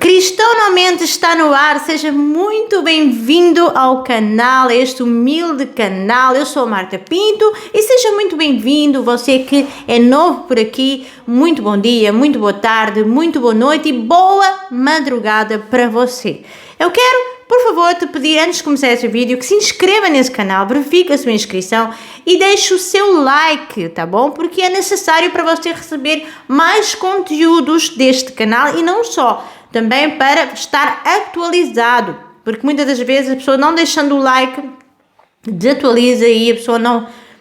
Cristaunamente está no ar, seja muito bem-vindo ao canal, a este humilde canal. Eu sou a Marta Pinto e seja muito bem-vindo, você que é novo por aqui, muito bom dia, muito boa tarde, muito boa noite e boa madrugada para você. Eu quero, por favor, te pedir antes de começar esse vídeo que se inscreva nesse canal, verifique a sua inscrição e deixe o seu like, tá bom? Porque é necessário para você receber mais conteúdos deste canal e não só, também para estar atualizado, porque muitas das vezes a pessoa não deixando o like desatualiza e a pessoa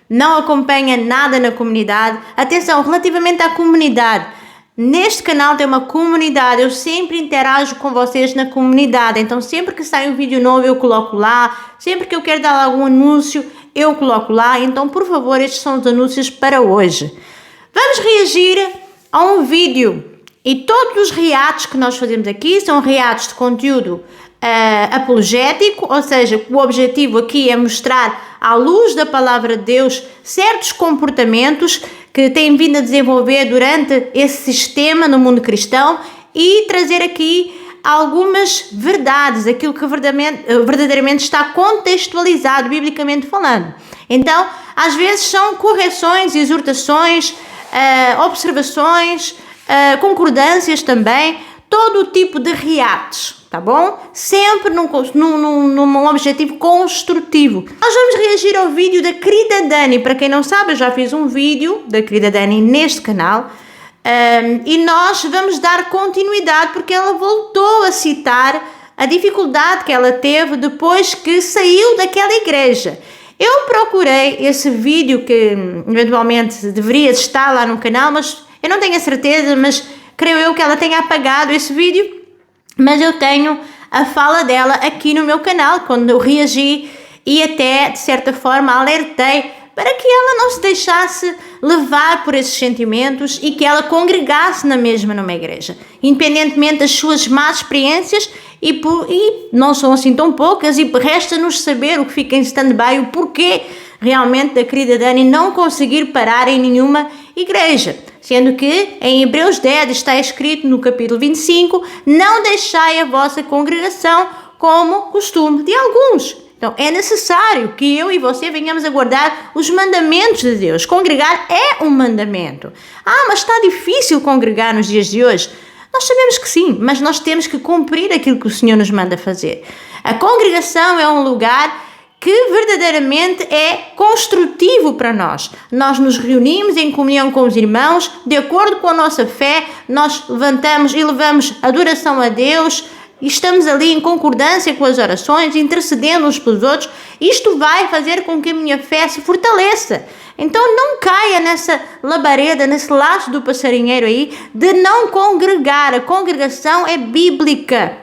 não acompanha nada na comunidade. Atenção, relativamente à comunidade, neste canal tem uma comunidade, eu sempre interajo com vocês na comunidade, então sempre que sai um vídeo novo eu coloco lá, sempre que eu quero dar algum anúncio eu coloco lá, então por favor, estes são os anúncios para hoje. Vamos reagir a um vídeo. E todos os reatos que nós fazemos aqui são reatos de conteúdo apologético, ou seja, o objetivo aqui é mostrar à luz da palavra de Deus certos comportamentos que têm vindo a desenvolver durante esse sistema no mundo cristão e trazer aqui algumas verdades, aquilo que verdadeiramente está contextualizado, biblicamente falando. Então, às vezes são correções, exortações, observações, concordâncias também, todo o tipo de reatos, tá bom? Sempre num objetivo construtivo. Nós vamos reagir ao vídeo da querida Dani. Para quem não sabe, eu já fiz um vídeo da querida Dani neste canal e nós vamos dar continuidade porque ela voltou a citar a dificuldade que ela teve depois que saiu daquela igreja. Eu procurei esse vídeo que eventualmente deveria estar lá no canal, mas eu não tenho a certeza, mas creio eu que ela tenha apagado esse vídeo, mas eu tenho a fala dela aqui no meu canal, quando eu reagi e até, de certa forma, alertei para que ela não se deixasse levar por esses sentimentos e que ela congregasse na mesma numa igreja, independentemente das suas más experiências e não são assim tão poucas e resta-nos saber o que fica em stand-by, o porquê realmente da querida Dani não conseguir parar em nenhuma igreja. Sendo que em Hebreus 10 está escrito no capítulo 25, não deixai a vossa congregação como costume de alguns. Então é necessário que eu e você venhamos a guardar os mandamentos de Deus. Congregar é um mandamento. Mas está difícil congregar nos dias de hoje? Nós sabemos que sim, mas nós temos que cumprir aquilo que o Senhor nos manda fazer. A congregação é um lugar que verdadeiramente é construtivo para nós. Nós nos reunimos em comunhão com os irmãos, de acordo com a nossa fé, nós levantamos e levamos adoração a Deus, e estamos ali em concordância com as orações, intercedendo uns pelos outros. Isto vai fazer com que a minha fé se fortaleça. Então não caia nessa labareda, nesse laço do passarinheiro aí, de não congregar. A congregação é bíblica.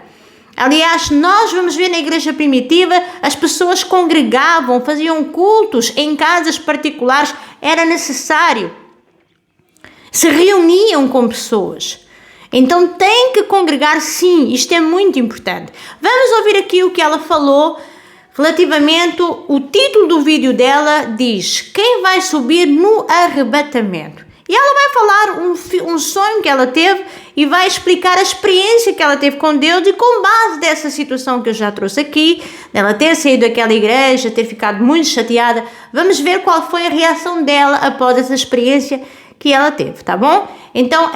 Aliás, nós vamos ver na igreja primitiva, as pessoas congregavam, faziam cultos em casas particulares, era necessário. Se reuniam com pessoas. Então tem que congregar sim, isto é muito importante. Vamos ouvir aqui o que ela falou relativamente, o título do vídeo dela diz: quem vai subir no arrebatamento? E ela vai falar um sonho que ela teve e vai explicar a experiência que ela teve com Deus e com base dessa situação que eu já trouxe aqui, dela ter saído daquela igreja, ter ficado muito chateada. Vamos ver qual foi a reação dela após essa experiência que ela teve, tá bom? Então,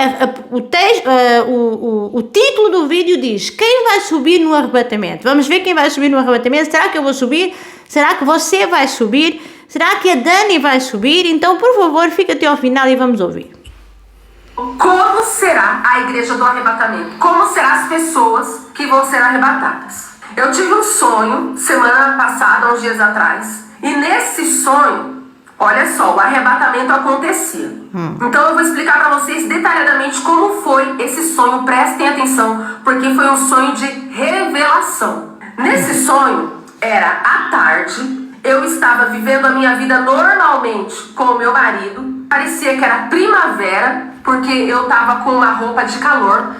o título do vídeo diz: quem vai subir no arrebatamento? Vamos ver quem vai subir no arrebatamento. Será que eu vou subir? Será que você vai subir? Será que a Dani vai subir? Então, por favor, fica até ao final e vamos ouvir. Como será a igreja do arrebatamento? Como serão as pessoas que vão ser arrebatadas? Eu tive um sonho semana passada, uns dias atrás, e nesse sonho, olha só, o arrebatamento acontecia. Então eu vou explicar para vocês detalhadamente como foi esse sonho, prestem atenção, porque foi um sonho de revelação. Nesse sonho, era à tarde, eu estava vivendo a minha vida normalmente com o meu marido, parecia que era primavera, porque eu estava com uma roupa de calor,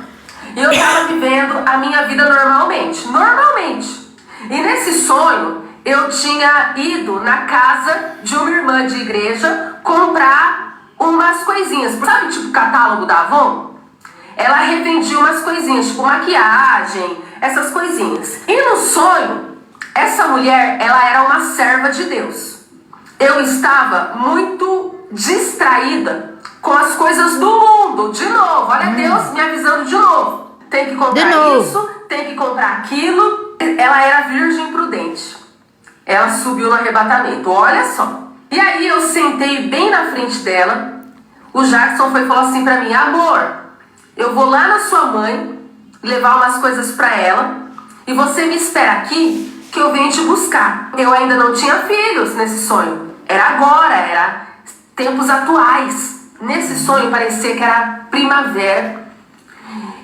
e eu estava vivendo a minha vida normalmente. E nesse sonho, eu tinha ido na casa de uma irmã de igreja comprar umas coisinhas, sabe, tipo catálogo da Avon? ela revendia umas coisinhas, tipo maquiagem, essas coisinhas. E no sonho, essa mulher, ela era uma serva de Deus. Eu estava muito distraída com as coisas do mundo. De novo, olha Deus me avisando de novo. Tem que comprar isso, tem que comprar aquilo. Ela era virgem prudente. Ela subiu no arrebatamento, olha só. E aí eu sentei bem na frente dela. O Jackson foi e falou assim pra mim: amor, eu vou lá na sua mãe levar umas coisas pra ela e você me espera aqui que eu venho te buscar. Eu ainda não tinha filhos nesse sonho. Era agora, era tempos atuais. Nesse sonho parecia que era primavera.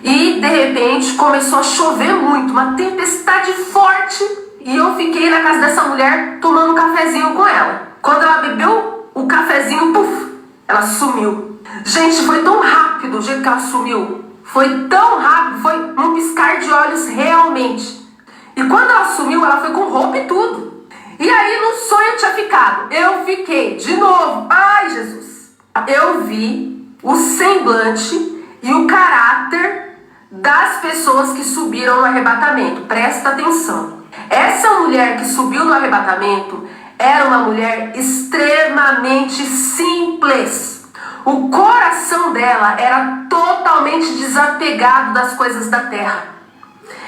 E de repente começou a chover muito, uma tempestade forte. E eu fiquei na casa dessa mulher tomando um cafezinho com ela. Quando ela bebeu o cafezinho, puf, ela sumiu. Gente, foi tão rápido o jeito que ela sumiu. Foi tão rápido, foi num piscar de olhos realmente. E quando ela sumiu, ela foi com roupa e tudo. E aí no sonho eu tinha ficado. Eu fiquei de novo. Ai, Jesus. Eu vi o semblante e o caráter das pessoas que subiram no arrebatamento. Presta atenção. Essa mulher que subiu no arrebatamento era uma mulher extremamente simples. O coração dela era totalmente desapegado das coisas da terra.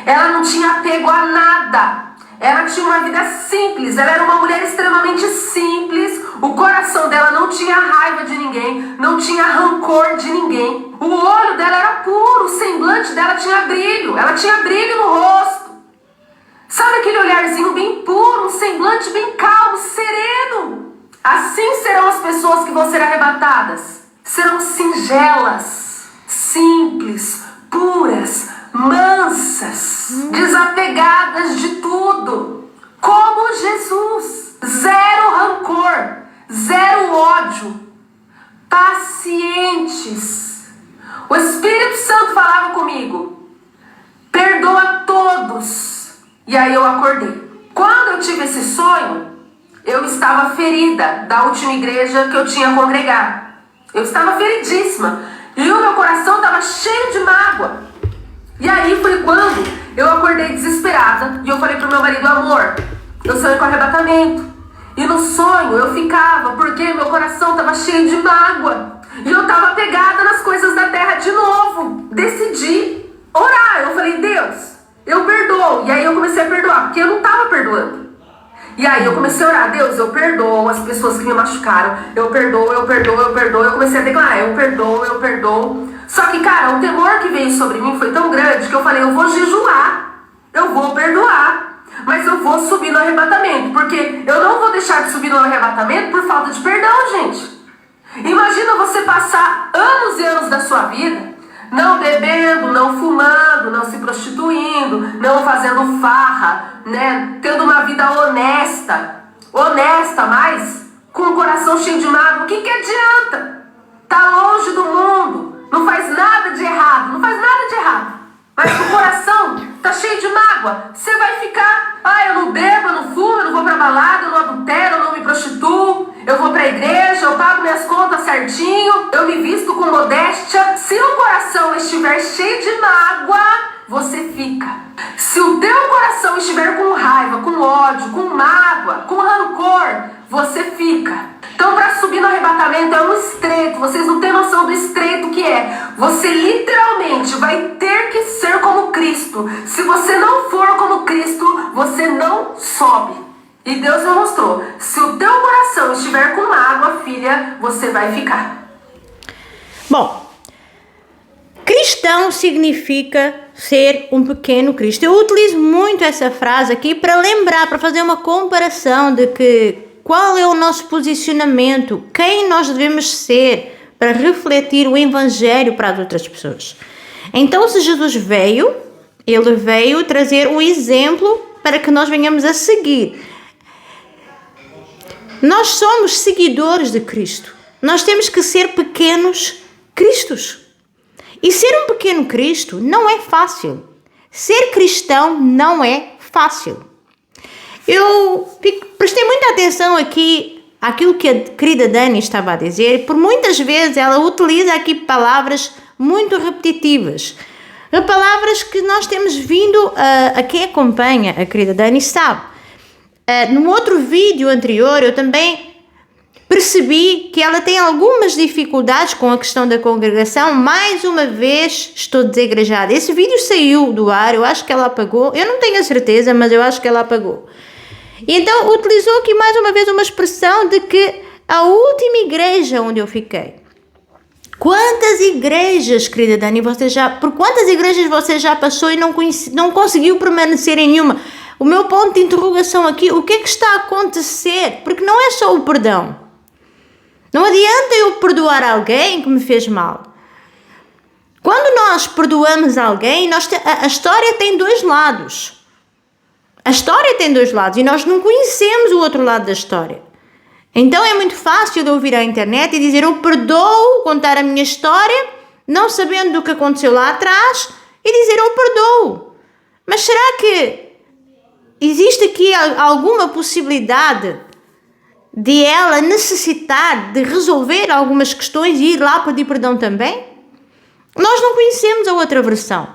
Ela não tinha apego a nada. Ela tinha uma vida simples. Ela era uma mulher extremamente simples. O coração dela não tinha raiva de ninguém, não tinha rancor de ninguém. O olho dela era puro, o semblante dela tinha brilho. Ela tinha brilho no rosto. Sabe aquele olharzinho bem puro, um semblante bem calmo, sereno? Assim serão as pessoas que vão ser arrebatadas. Serão singelas, simples, puras, mansas, desapegadas de tudo. Como Jesus. Zero rancor, zero ódio, pacientes. O Espírito Santo falava comigo: perdoa todos. E aí eu acordei. Quando eu tive esse sonho, eu estava ferida da última igreja que eu tinha congregado. Eu estava feridíssima. E o meu coração estava cheio de mágoa. E aí foi quando eu acordei desesperada. E eu falei pro meu marido: amor, eu sonhei com arrebatamento. E no sonho eu ficava porque meu coração estava cheio de mágoa. E eu estava pegada nas coisas da terra de novo. Decidi orar. Eu falei: Deus, eu perdoo. E aí eu comecei a perdoar, porque eu não estava perdoando. E aí eu comecei a orar: Deus, eu perdoo as pessoas que me machucaram. Eu perdoo, eu perdoo, eu perdoo. Eu comecei a declarar: eu perdoo, eu perdoo. Só que, cara, o temor que veio sobre mim foi tão grande que eu falei: eu vou jejuar, eu vou perdoar, mas eu vou subir no arrebatamento. Porque eu não vou deixar de subir no arrebatamento por falta de perdão, gente. Imagina você passar anos e anos da sua vida não bebendo, não fumando, não se prostituindo, não fazendo farra, né? Tendo uma vida honesta, mas com o coração cheio de mágoa. O que adianta? Tá longe do mundo, não faz nada de errado, mas o coração tá cheio de mágoa. Você vai ficar: ah, eu não bebo, eu não fumo, eu não vou pra balada, eu não adultero, eu não me prostituo, eu vou pra igreja, eu pago minhas contas certinho, eu me visto com modéstia. Se o coração estiver cheio de mágoa, você fica. Se o teu coração estiver com raiva, com ódio, com mágoa, com rancor, você fica. Então, para subir no arrebatamento é um estreito. Vocês não têm noção do estreito que é. Você literalmente vai ter que ser como Cristo. Se você não for como Cristo, você não sobe. E Deus me mostrou: se o teu coração estiver com mágoa, filha, você vai ficar. Bom, cristão significa ser um pequeno Cristo. Eu utilizo muito essa frase aqui para lembrar, para fazer uma comparação de que qual é o nosso posicionamento, quem nós devemos ser para refletir o Evangelho para as outras pessoas. Então, se Jesus veio, ele veio trazer o exemplo para que nós venhamos a seguir. Nós somos seguidores de Cristo. Nós temos que ser pequenos Cristos. E ser um pequeno Cristo não é fácil. Ser cristão não é fácil. Eu prestei muita atenção aqui àquilo que a querida Dani estava a dizer. Por muitas vezes ela utiliza aqui palavras muito repetitivas. Palavras que nós temos vindo a quem acompanha a querida Dani sabe. Num outro vídeo anterior eu também percebi que ela tem algumas dificuldades com a questão da congregação. Mais uma vez estou desigrejada. Esse vídeo saiu do ar, eu acho que ela apagou. Eu não tenho a certeza, mas eu acho que ela apagou. E então utilizou aqui mais uma vez uma expressão de que a última igreja onde eu fiquei. Quantas igrejas, querida Dani, por quantas igrejas você já passou e não conseguiu permanecer em nenhuma? O meu ponto de interrogação aqui, o que é que está a acontecer? Porque não é só o perdão. Não adianta eu perdoar alguém que me fez mal. Quando nós perdoamos alguém, a história tem dois lados. A história tem dois lados e nós não conhecemos o outro lado da história. Então é muito fácil de ouvir à internet e dizer eu perdoo, contar a minha história, não sabendo do que aconteceu lá atrás e dizer eu perdoo. Mas será que existe aqui alguma possibilidade de ela necessitar de resolver algumas questões e ir lá pedir perdão também? Nós não conhecemos a outra versão.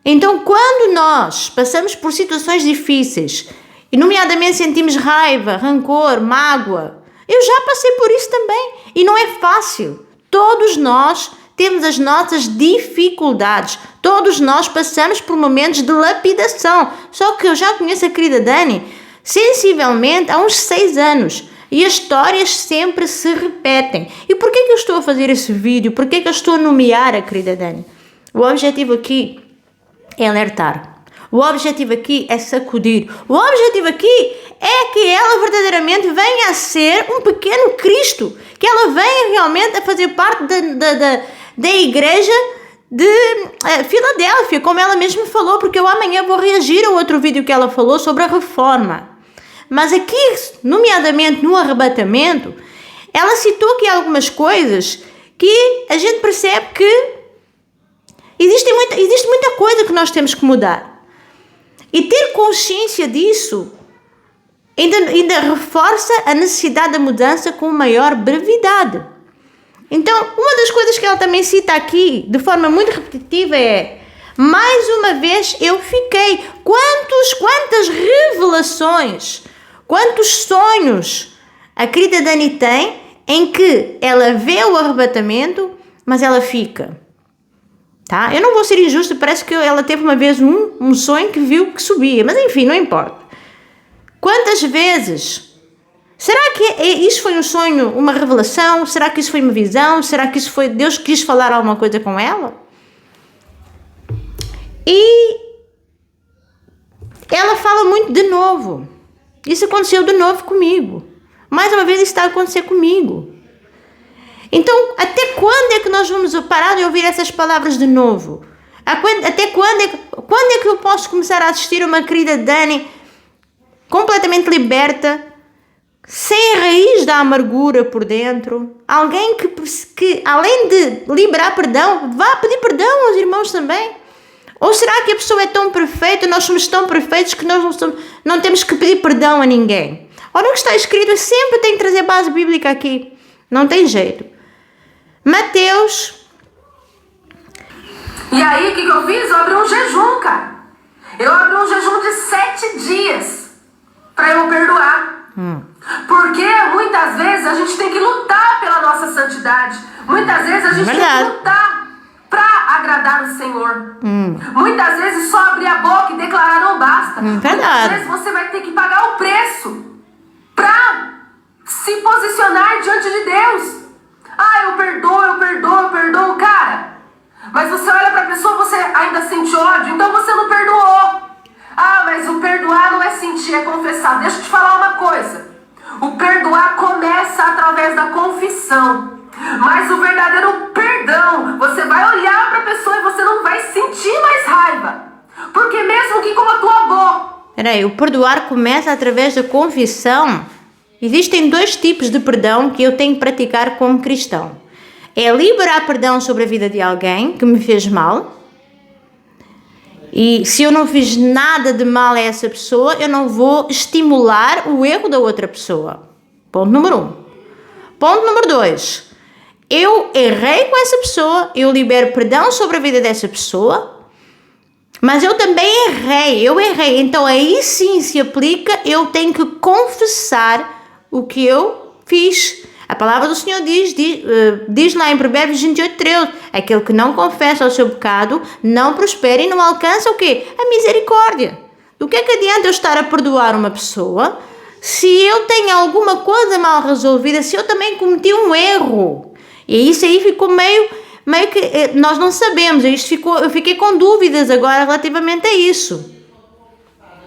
Então quando nós passamos por situações difíceis, e nomeadamente sentimos raiva, rancor, mágoa. Eu já passei por isso também. E não é fácil. Todos nós temos as nossas dificuldades. Todos nós passamos por momentos de lapidação. Só que eu já conheço a querida Dani sensivelmente há uns 6 anos. E as histórias sempre se repetem. E por que eu estou a fazer esse vídeo? Por que eu estou a nomear a querida Dani? O objetivo aqui é alertar. O objetivo aqui é sacudir. O objetivo aqui é que ela verdadeiramente venha a ser um pequeno Cristo. Que ela venha realmente a fazer parte da igreja de Filadélfia, como ela mesma falou, porque eu amanhã vou reagir ao outro vídeo que ela falou sobre a reforma. Mas aqui, nomeadamente no arrebatamento, ela citou aqui algumas coisas que a gente percebe que existe muita coisa que nós temos que mudar. E ter consciência disso ainda reforça a necessidade da mudança com maior brevidade. Então, uma das coisas que ela também cita aqui, de forma muito repetitiva, é: mais uma vez eu fiquei. Quantas revelações, quantos sonhos a querida Dani tem em que ela vê o arrebatamento, mas ela fica. Tá? Eu não vou ser injusta, parece que ela teve uma vez um sonho que viu que subia, mas enfim, não importa. Quantas vezes? Será que isso foi um sonho, uma revelação? Será que isso foi uma visão? Será que isso foi Deus que quis falar alguma coisa com ela? E ela fala muito de novo. Isso aconteceu de novo comigo. Mais uma vez isso está a acontecer comigo. Então, até quando é que nós vamos parar de ouvir essas palavras de novo? Até quando é que eu posso começar a assistir a uma querida Dani completamente liberta, sem a raiz da amargura por dentro? Alguém que além de liberar perdão, vá pedir perdão aos irmãos também? Ou será que a pessoa é tão perfeita, nós somos tão perfeitos que nós não temos que pedir perdão a ninguém? Olha o que está escrito, eu sempre tenho que trazer base bíblica aqui. Não tem jeito. Mateus. E aí, o que eu fiz? Eu abri um jejum, cara. Eu abri um jejum de 7 dias para eu perdoar. Porque muitas vezes a gente tem que lutar pela nossa santidade. Muitas vezes a gente tem que lutar para agradar o Senhor. Muitas vezes só abrir a boca e declarar não basta. Muitas vezes você vai ter que pagar o preço para se posicionar diante de Deus. Ah, eu perdoo, cara. Mas você olha pra pessoa, você ainda sente ódio, então você não perdoou. Ah, mas o perdoar não é sentir, é confessar. Deixa eu te falar uma coisa. O perdoar começa através da confissão. Mas o verdadeiro perdão, você vai olhar pra pessoa e você não vai sentir mais raiva. Porque mesmo que com a tua boca... Peraí, o perdoar começa através da confissão. Existem 2 tipos de perdão que eu tenho que praticar como cristão. É liberar perdão sobre a vida de alguém que me fez mal. E se eu não fiz nada de mal a essa pessoa, eu não vou estimular o erro da outra pessoa. Ponto número 1. Ponto número 2. eu errei com essa pessoa, eu libero perdão sobre a vida dessa pessoa, mas eu também eu errei. Então aí sim se aplica, eu tenho que confessar o que eu fiz. A palavra do Senhor diz lá em Provérbios 28:13, aquele que não confessa o seu pecado, não prospera e não alcança o quê? A misericórdia. Do que é que adianta eu estar a perdoar uma pessoa se eu tenho alguma coisa mal resolvida, se eu também cometi um erro? E isso aí ficou meio que nós não sabemos. Eu fiquei com dúvidas agora relativamente a isso.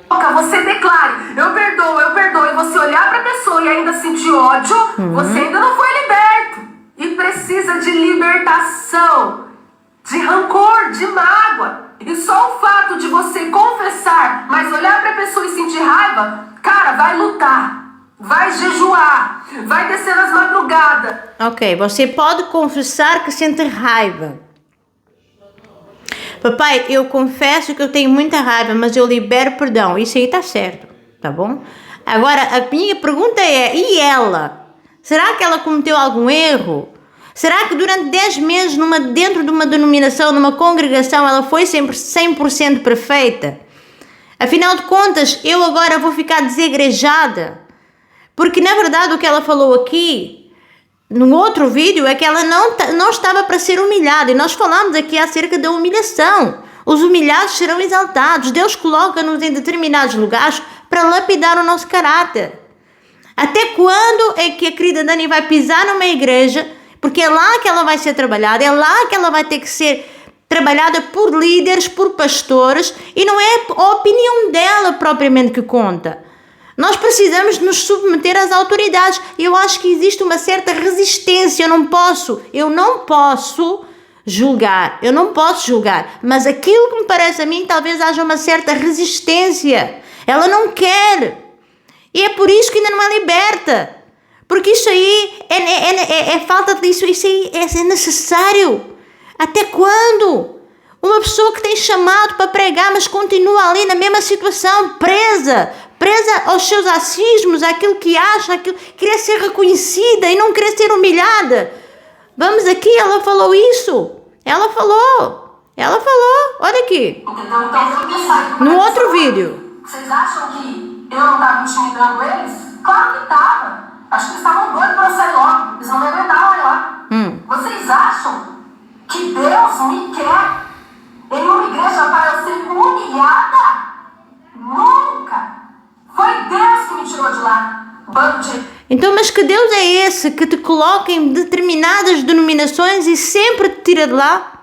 Você declare, eu perdoo, e você olhar para a pessoa e ainda sentir ódio, você ainda não foi liberto. E precisa de libertação, de rancor, de mágoa. E só o fato de você confessar, mas olhar para a pessoa e sentir raiva, cara, vai lutar, vai jejuar, vai descer nas madrugadas. Ok, você pode confessar que sente raiva. Papai, eu confesso que eu tenho muita raiva, mas eu libero perdão. Isso aí está certo, tá bom? Agora, a minha pergunta é, e ela? Será que ela cometeu algum erro? Será que durante 10 meses, dentro de uma denominação, numa congregação, ela foi sempre 100% perfeita? Afinal de contas, eu agora vou ficar desegrejada? Porque, na verdade, o que ela falou aqui, no outro vídeo, é que ela não estava para ser humilhada. E nós falamos aqui acerca da humilhação. Os humilhados serão exaltados. Deus coloca-nos em determinados lugares para lapidar o nosso caráter. Até quando é que a querida Dani vai pisar numa igreja? Porque é lá que ela vai ser trabalhada. É lá que ela vai ter que ser trabalhada por líderes, por pastores. E não é a opinião dela propriamente que conta. Nós precisamos nos submeter às autoridades. E eu acho que existe uma certa resistência. Eu não posso julgar. Mas aquilo que me parece a mim, talvez haja uma certa resistência. Ela não quer. E é por isso que ainda não é liberta. Porque isso aí é falta disso. Isso aí é necessário. Até quando? Uma pessoa que tem chamado para pregar, mas continua ali na mesma situação, presa aos seus achismos, aquilo que acha, querer ser reconhecida e não querer ser humilhada. Vamos aqui, ela falou isso. Ela falou. Olha aqui. No outro vídeo. Vocês acham que eu não estava intimidando eles? Claro que estava. Acho que eles estavam doidos para sair logo. Eles não me aguentavam lá. Vocês acham que Deus me quer em uma igreja para eu ser humilhada? Nunca! Foi Deus que me tirou de lá. Então, mas que Deus é esse que te coloca em determinadas denominações e sempre te tira de lá?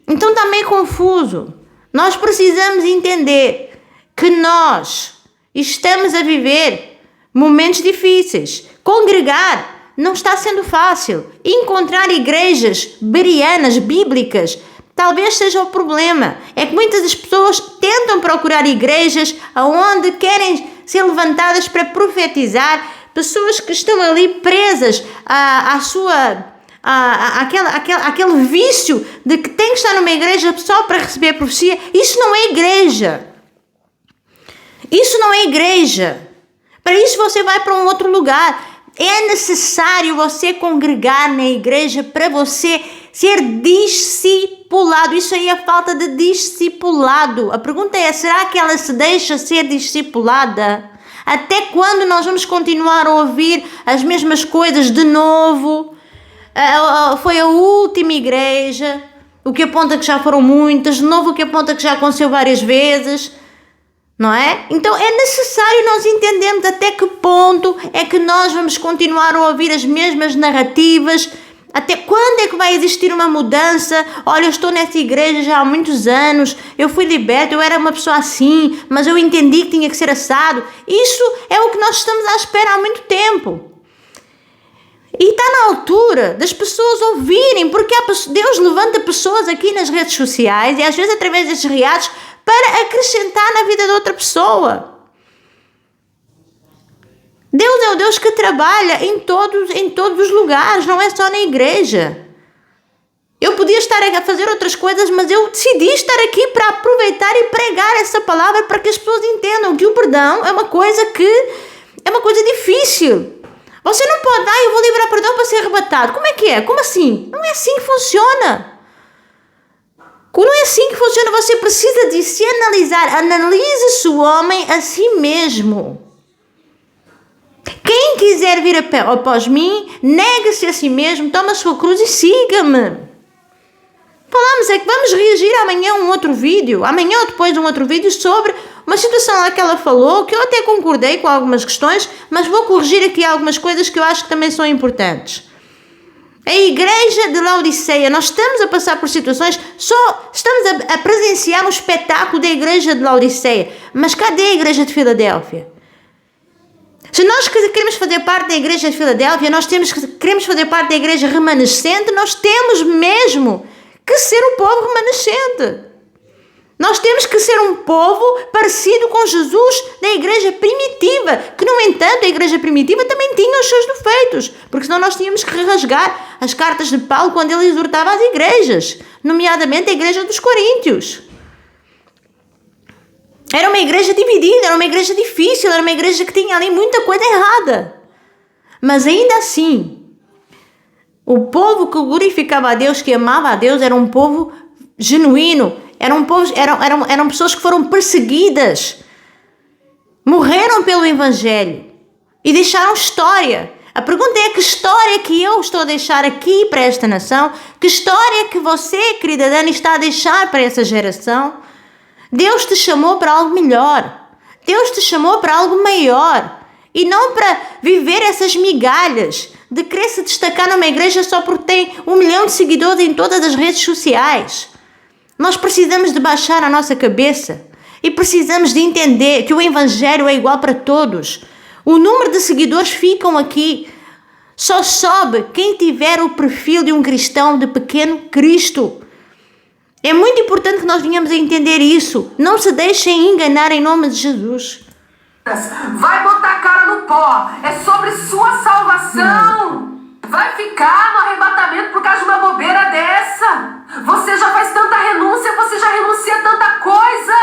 Então está meio confuso. Nós precisamos entender que nós estamos a viver momentos difíceis. Congregar não está sendo fácil. Encontrar igrejas bereanas, bíblicas, talvez seja o problema. É que muitas das pessoas tentam procurar igrejas onde querem ser levantadas para profetizar, pessoas que estão ali presas àquele vício de que tem que estar numa igreja só para receber a profecia. Isso não é igreja. Para isso você vai para um outro lugar. É necessário você congregar na igreja para você ser discipulado. Isso aí é falta de discipulado. A pergunta é, será que ela se deixa ser discipulada? Até quando nós vamos continuar a ouvir as mesmas coisas de novo? Foi a última igreja, o que aponta que já foram muitas, de novo o que aponta que já aconteceu várias vezes. Não é? Então é necessário nós entendermos até que ponto é que nós vamos continuar a ouvir as mesmas narrativas. Até quando é que vai existir uma mudança? Olha, eu estou nessa igreja já há muitos anos, eu fui liberta, eu era uma pessoa assim, mas eu entendi que tinha que ser assado. Isso é o que nós estamos à espera há muito tempo. E está na altura das pessoas ouvirem, porque Deus levanta pessoas aqui nas redes sociais e às vezes através destes reatos para acrescentar na vida de outra pessoa. Deus é o Deus que trabalha em todos os lugares, não é só na igreja. Eu podia estar a fazer outras coisas, mas eu decidi estar aqui para aproveitar e pregar essa palavra para que as pessoas entendam que o perdão é uma coisa difícil. Você não pode dar, eu vou liberar perdão para ser arrebatado. Como é que é? Como assim? Não é assim que funciona. Não é assim que funciona. Você precisa de se analisar. Analise-se o homem a si mesmo. Quem quiser vir após mim, negue-se a si mesmo, toma a sua cruz e siga-me. Falamos é que vamos reagir amanhã a um outro vídeo. Amanhã ou depois de um outro vídeo sobre uma situação lá que ela falou, que eu até concordei com algumas questões, mas vou corrigir aqui algumas coisas que eu acho que também são importantes. A igreja de Laodiceia, nós estamos a passar por situações, só estamos a presenciar um espetáculo da igreja de Laodiceia. Mas cadê a igreja de Filadélfia? Se nós queremos fazer parte da igreja de Filadélfia, queremos fazer parte da igreja remanescente, nós temos mesmo que ser um povo remanescente. Nós temos que ser um povo parecido com Jesus da igreja primitiva, que no entanto a igreja primitiva também tinha os seus defeitos, porque senão nós tínhamos que rasgar as cartas de Paulo quando ele exortava as igrejas, nomeadamente a igreja dos Coríntios. Era uma igreja dividida, era uma igreja difícil, era uma igreja que tinha ali muita coisa errada. Mas ainda assim, o povo que glorificava a Deus, que amava a Deus, era um povo genuíno. Eram pessoas que foram perseguidas, morreram pelo Evangelho e deixaram história. A pergunta é: que história que eu estou a deixar aqui para esta nação? Que história que você, querida Dani, está a deixar para essa geração? Deus te chamou para algo melhor. Deus te chamou para algo maior. E não para viver essas migalhas de querer se destacar numa igreja só porque tem 1 milhão de seguidores em todas as redes sociais. Nós precisamos de baixar a nossa cabeça e precisamos de entender que o Evangelho é igual para todos. O número de seguidores ficam aqui. Só sobe quem tiver o perfil de um cristão de pequeno Cristo. É muito importante que nós venhamos a entender isso. Não se deixem enganar em nome de Jesus. Vai botar a cara no pó. É sobre sua salvação. Vai ficar no arrebatamento por causa de uma bobeira dessa. Você já faz tanta renúncia, você já renuncia a tanta coisa.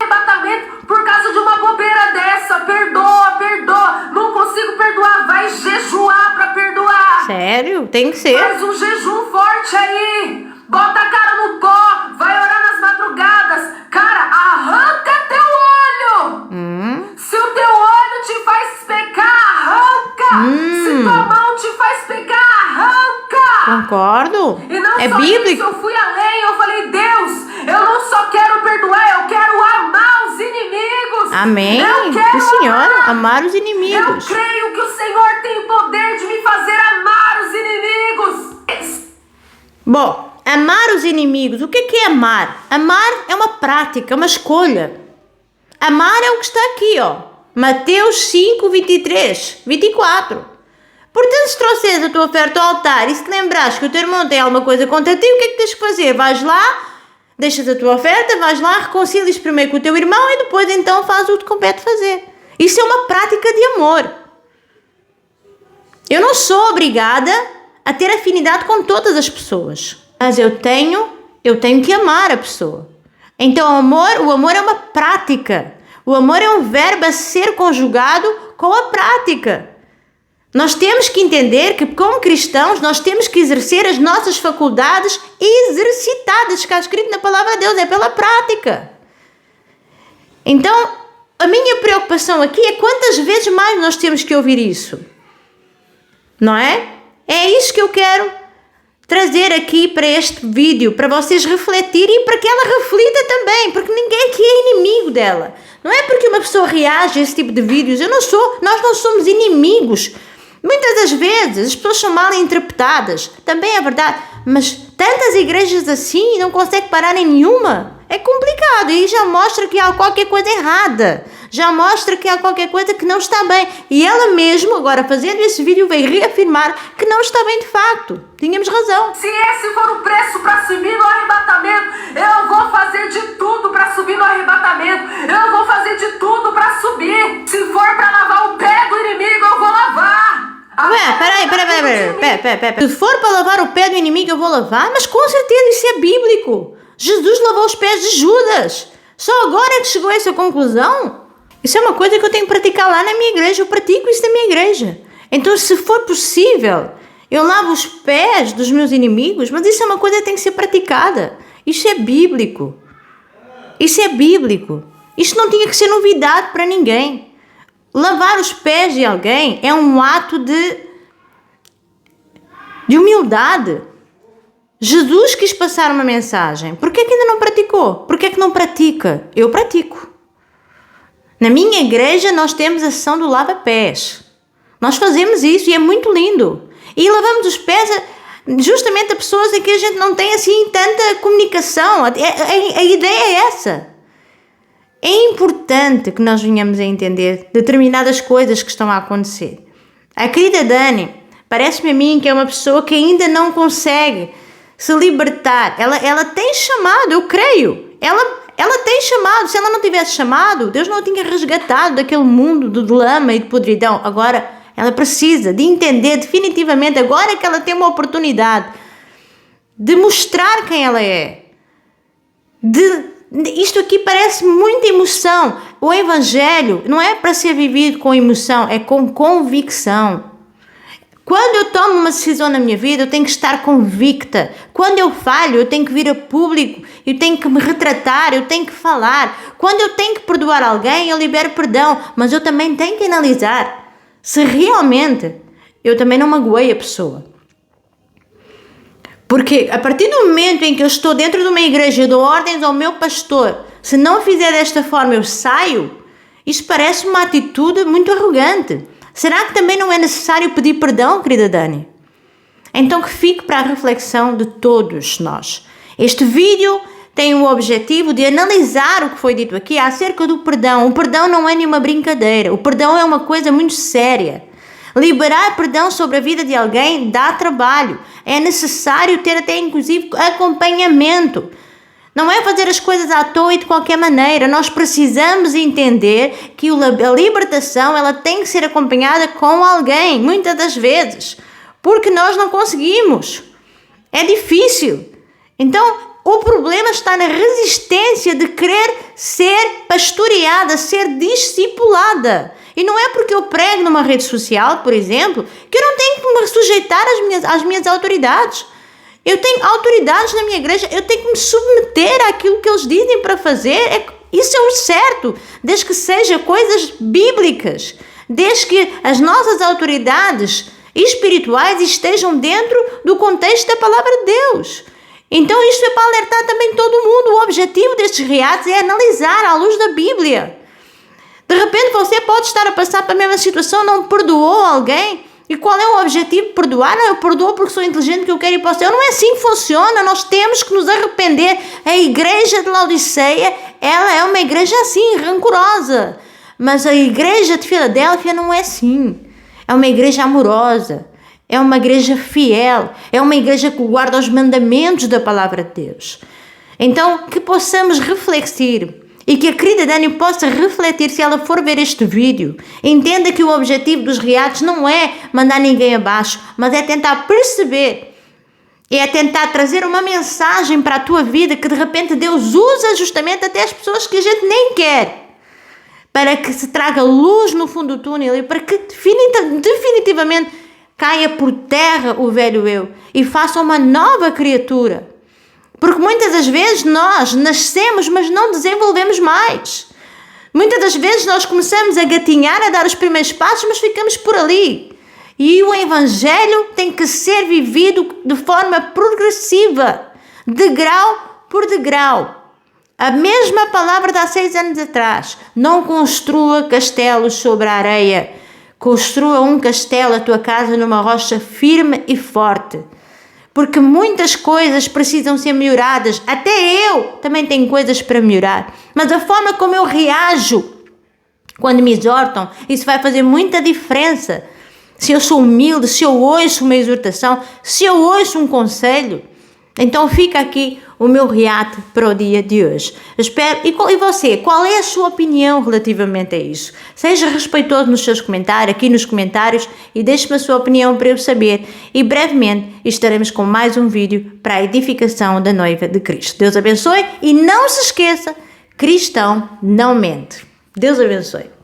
Arrebatamento por causa de uma bobeira dessa. Perdoa. Não consigo perdoar. Vai jejuar para perdoar. Sério? Tem que ser. Faz um jejum forte aí. Bota a cara no pó. Vai orar nas madrugadas. Cara, arranca teu olho. Se o teu olho te faz pecar, arranca. Se tua mão te faz pecar, arranca. Concordo. E não é só bíblico. Isso, eu fui além, eu falei: Deus, eu não só quero perdoar, eu quero amar os inimigos. Amém. Eu quero Senhora, amar os inimigos. Eu creio que o Senhor tem poder de me fazer amar os inimigos. Bom, amar os inimigos. O que é amar? Amar é uma prática, uma escolha. Amar é o que está aqui, ó. Mateus 5, 23, 24. Portanto, se trouxeres a tua oferta ao altar e se te lembrares que o teu irmão tem alguma coisa contra ti, o que é que tens que fazer? Vais lá, deixas a tua oferta, vais lá, reconcilias primeiro com o teu irmão e depois então fazes o que te compete fazer. Isso é uma prática de amor. Eu não sou obrigada a ter afinidade com todas as pessoas, mas eu tenho que amar a pessoa. Então o amor é uma prática. O amor é um verbo a ser conjugado com a prática. Nós temos que entender que, como cristãos, nós temos que exercer as nossas faculdades exercitadas, que está escrito na palavra de Deus, é pela prática. Então, a minha preocupação aqui é quantas vezes mais nós temos que ouvir isso. Não é? É isso que eu quero trazer aqui para este vídeo, para vocês refletirem e para que ela reflita também, porque ninguém aqui é inimigo dela. Não é porque uma pessoa reage a esse tipo de vídeos, nós não somos inimigos. Muitas das vezes as pessoas são mal interpretadas, também é verdade, mas tantas igrejas assim não conseguem parar em nenhuma. É complicado e já mostra que há qualquer coisa errada. Já mostra que há qualquer coisa que não está bem. E ela mesmo, agora fazendo esse vídeo, veio reafirmar que não está bem de facto. Tínhamos razão. Se esse for o preço para subir no arrebatamento, eu vou fazer de tudo para subir no arrebatamento. Eu vou fazer de tudo para subir. Se for para lavar o pé do inimigo, eu vou lavar. Peraí. Se for para lavar o pé do inimigo, eu vou lavar? Mas com certeza isso é bíblico. Jesus lavou os pés de Judas. Só agora é que chegou a essa conclusão? Isso é uma coisa que eu tenho que praticar lá na minha igreja. Eu pratico isso na minha igreja. Então, se for possível, eu lavo os pés dos meus inimigos, mas isso é uma coisa que tem que ser praticada. Isso é bíblico. Isso é bíblico. Isto não tinha que ser novidade para ninguém. Lavar os pés de alguém é um ato de humildade. Jesus quis passar uma mensagem. Por que ainda não praticou? Por que não pratica? Eu pratico. Na minha igreja nós temos a sessão do lava-pés. Nós fazemos isso e é muito lindo. E lavamos os pés justamente a pessoas em que a gente não tem assim tanta comunicação. A ideia é essa. É importante que nós venhamos a entender determinadas coisas que estão a acontecer. A querida Dani, parece-me a mim que é uma pessoa que ainda não consegue se libertar. Ela tem chamado, eu creio. Ela tem chamado. Se ela não tivesse chamado, Deus não a tinha resgatado daquele mundo de lama e de podridão. Agora, ela precisa de entender definitivamente, agora que ela tem uma oportunidade de mostrar quem ela é. Isto aqui parece muita emoção. O Evangelho não é para ser vivido com emoção, é com convicção. Quando eu tomo uma decisão na minha vida, eu tenho que estar convicta. Quando eu falho, eu tenho que vir a público, eu tenho que me retratar, eu tenho que falar. Quando eu tenho que perdoar alguém, eu libero perdão, mas eu também tenho que analisar se realmente eu também não magoei a pessoa. Porque a partir do momento em que eu estou dentro de uma igreja, eu dou ordens ao meu pastor, se não fizer desta forma eu saio, isso parece uma atitude muito arrogante. Será que também não é necessário pedir perdão, querida Dani? Então que fique para a reflexão de todos nós. Este vídeo tem o objetivo de analisar o que foi dito aqui acerca do perdão. O perdão não é nenhuma brincadeira. O perdão é uma coisa muito séria. Liberar perdão sobre a vida de alguém dá trabalho. É necessário ter até inclusive acompanhamento. Não é fazer as coisas à toa e de qualquer maneira. Nós precisamos entender que a libertação ela tem que ser acompanhada com alguém, muitas das vezes. Porque nós não conseguimos. É difícil. Então, o problema está na resistência de querer ser pastoreada, ser discipulada. E não é porque eu prego numa rede social, por exemplo, que eu não tenho que me sujeitar às minhas autoridades. Eu tenho autoridades na minha igreja, eu tenho que me submeter àquilo que eles dizem para fazer. Isso é o certo, desde que sejam coisas bíblicas, desde que as nossas autoridades espirituais estejam dentro do contexto da palavra de Deus. Então isto é para alertar também todo mundo. O objetivo destes reatos é analisar à luz da Bíblia. De repente você pode estar a passar pela mesma situação, não perdoou alguém. E qual é o objetivo de perdoar? Não, eu perdoo porque sou inteligente, que eu quero ir para o céu. Não é assim que funciona, nós temos que nos arrepender. A igreja de Laodiceia, ela é uma igreja assim, rancorosa. Mas a igreja de Filadélfia não é assim. É uma igreja amorosa. É uma igreja fiel, é uma igreja que guarda os mandamentos da palavra de Deus. Então, que possamos refletir e que a querida Dani possa refletir se ela for ver este vídeo. Entenda que o objetivo dos reatos não é mandar ninguém abaixo, mas é tentar perceber, é tentar trazer uma mensagem para a tua vida que de repente Deus usa justamente até as pessoas que a gente nem quer, para que se traga luz no fundo do túnel e para que definitivamente caia por terra o velho eu e faça uma nova criatura. Porque muitas das vezes nós nascemos, mas não desenvolvemos mais. Muitas das vezes nós começamos a gatinhar, a dar os primeiros passos, mas ficamos por ali. E o Evangelho tem que ser vivido de forma progressiva, degrau por degrau. A mesma palavra de há 6 anos atrás. Não construa castelos sobre a areia. Construa um castelo, a tua casa, numa rocha firme e forte. Porque muitas coisas precisam ser melhoradas. Até eu também tenho coisas para melhorar. Mas a forma como eu reajo quando me exortam, isso vai fazer muita diferença. Se eu sou humilde, se eu ouço uma exortação, se eu ouço um conselho. Então fica aqui o meu reato para o dia de hoje. Espero. E você, qual é a sua opinião relativamente a isso? Seja respeitoso nos seus comentários, aqui nos comentários, e deixe-me a sua opinião para eu saber. E brevemente estaremos com mais um vídeo para a edificação da noiva de Cristo. Deus abençoe e não se esqueça, cristão não mente. Deus abençoe.